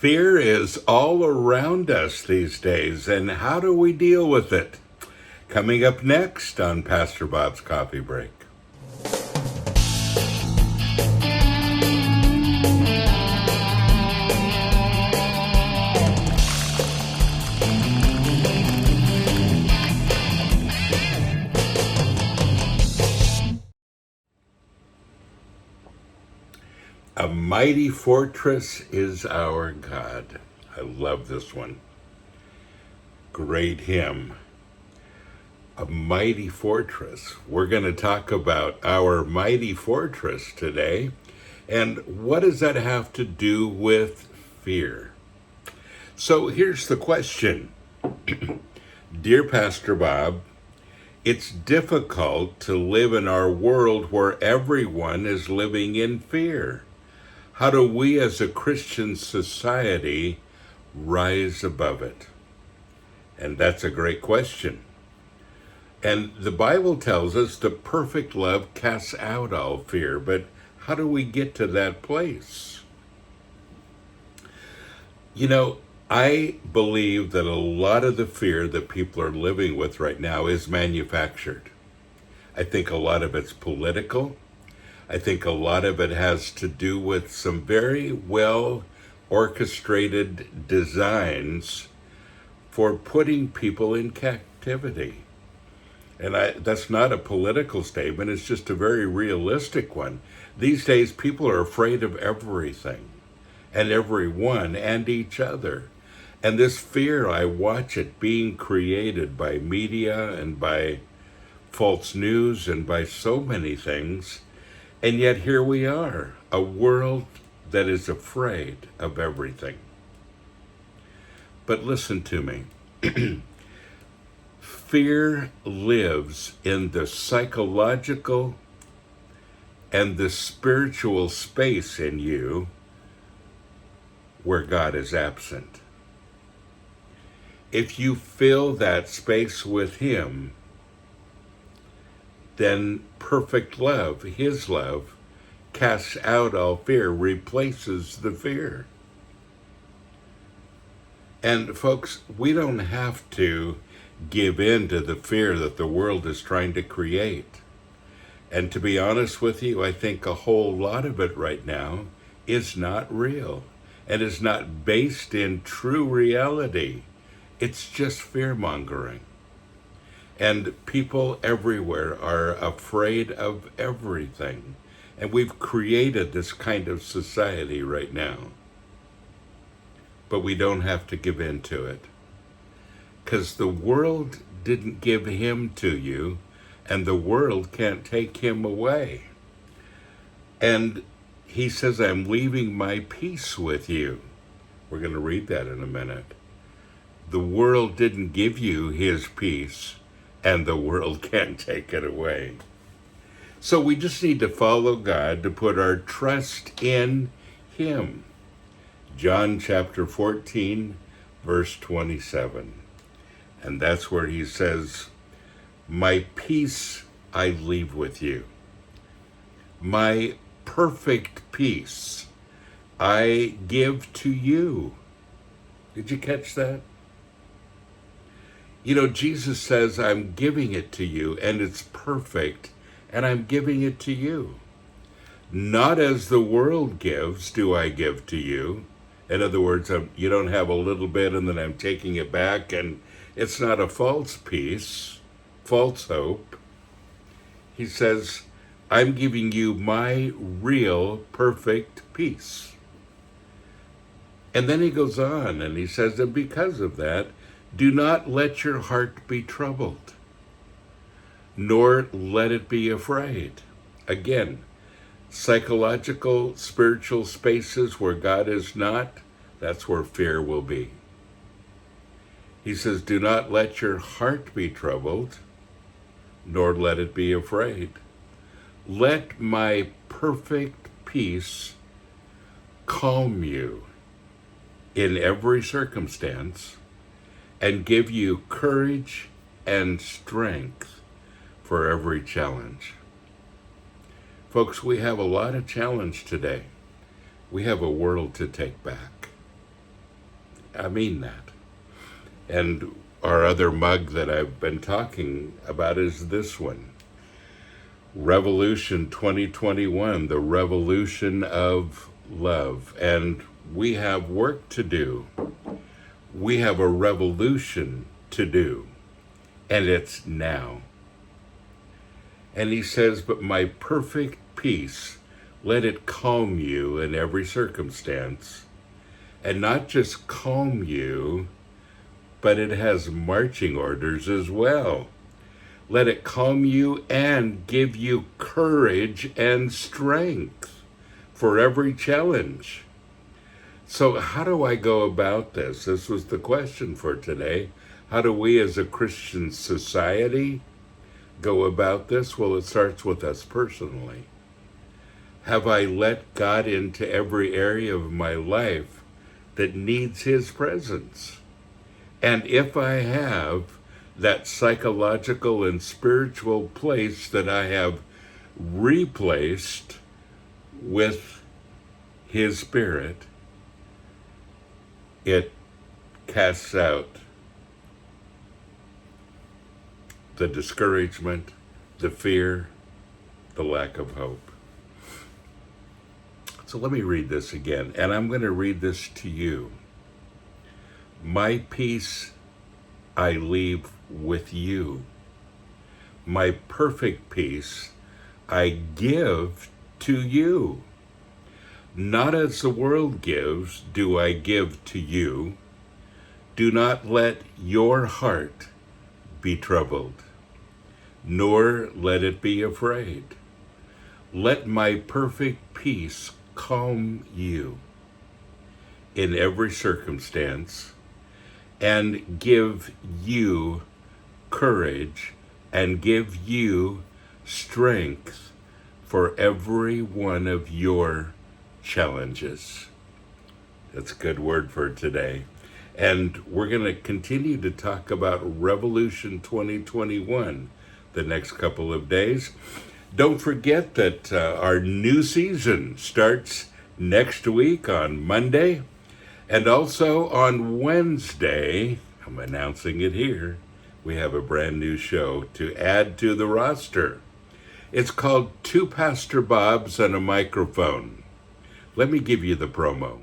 Fear is all around us these days, and how do we deal with it? Coming up next on Pastor Bob's Coffee Break. A mighty fortress is our God. I love this one. Great hymn. A mighty fortress. We're going to talk about our mighty fortress today. And what does that have to do with fear? So here's the question. Dear Pastor Bob, it's difficult to live in our world where everyone is living in fear. How do we as a Christian society rise above it? And that's a great question. And the Bible tells us that perfect love casts out all fear, but how do we get to that place? You know, I believe that a lot of the fear that people are living with right now is manufactured. I think a lot of it's political. I think a lot of it has to do with some very well orchestrated designs for putting people in captivity. And that's not a political statement, it's just a very realistic one. These days, people are afraid of everything and everyone and each other. And this fear, I watch it being created by media and by false news and by so many things. And yet here we are, a world that is afraid of everything. But listen to me. Fear lives in the psychological and the spiritual space in you where God is absent. If you fill that space with Him, then perfect love, His love, casts out all fear, replaces the fear. And folks, we don't have to give in to the fear that the world is trying to create. And to be honest with you, I think a whole lot of it right now is not real and is not based in true reality. It's just fear-mongering. And people everywhere are afraid of everything. And we've created this kind of society right now. But we don't have to give in to it. Because the world didn't give Him to you, and the world can't take Him away. And He says, I'm leaving my peace with you. We're going to read that in a minute. The world didn't give you His peace, and the world can't take it away. So we just need to follow God, to put our trust in Him. John chapter 14, verse 27. And that's where He says, my peace I leave with you. My perfect peace I give to you. Did you catch that? You know, Jesus says, I'm giving it to you, and it's perfect, and I'm giving it to you. Not as the world gives do I give to you. In other words, you don't have a little bit, and then I'm taking it back, and it's not a false peace, false hope. He says, I'm giving you my real perfect peace. And then He goes on, and He says that because of that, do not let your heart be troubled, nor let it be afraid. Again, psychological, spiritual spaces where God is not, that's where fear will be. He says, do not let your heart be troubled, nor let it be afraid. Let my perfect peace calm you in every circumstance and give you courage and strength for every challenge. Folks, we have a lot of challenge today. We have a world to take back. I mean that. And our other mug that I've been talking about is this one. Revolution 2021, the revolution of love. And we have work to do. We have a revolution to do. And it's now. And he says, but my perfect peace, let it calm you in every circumstance. And not just calm you, but it has marching orders as well. Let it calm you and give you courage and strength for every challenge. So how do I go about this? This was the question for today. How do we as a Christian society go about this? Well, it starts with us personally. Have I let God into every area of my life that needs his presence? And if I have, that psychological and spiritual place that I have replaced with his Spirit, it casts out the discouragement, the fear, the lack of hope. So let me read this again, and I'm going to read this to you. My peace I leave with you. My perfect peace I give to you. Not as the world gives do I give to you. Do not let your heart be troubled, nor let it be afraid. Let my perfect peace calm you in every circumstance and give you courage and give you strength for every one of your challenges. That's a good word for today. And we're going to continue to talk about Revolution 2021 the next couple of days. Don't forget that our new season starts next week on Monday. And also on Wednesday, I'm announcing it here, we have a brand new show to add to the roster. It's called Two Pastor Bobs and a Microphone. Let me give you the promo.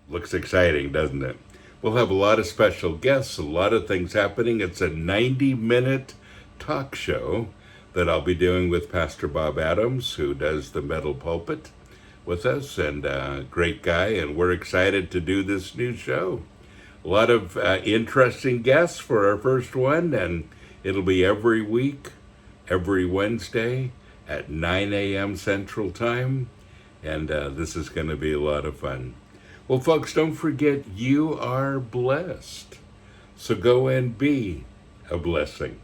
Looks exciting, doesn't it? We'll have a lot of special guests, a lot of things happening. It's a 90-minute talk show that I'll be doing with Pastor Bob Adams, who does the metal pulpit with us, and a great guy, and we're excited to do this new show. A lot of interesting guests for our first one, and it'll be every week, every Wednesday at 9 a.m. Central Time, and this is going to be a lot of fun. Well, folks, don't forget you are blessed. So go and be a blessing.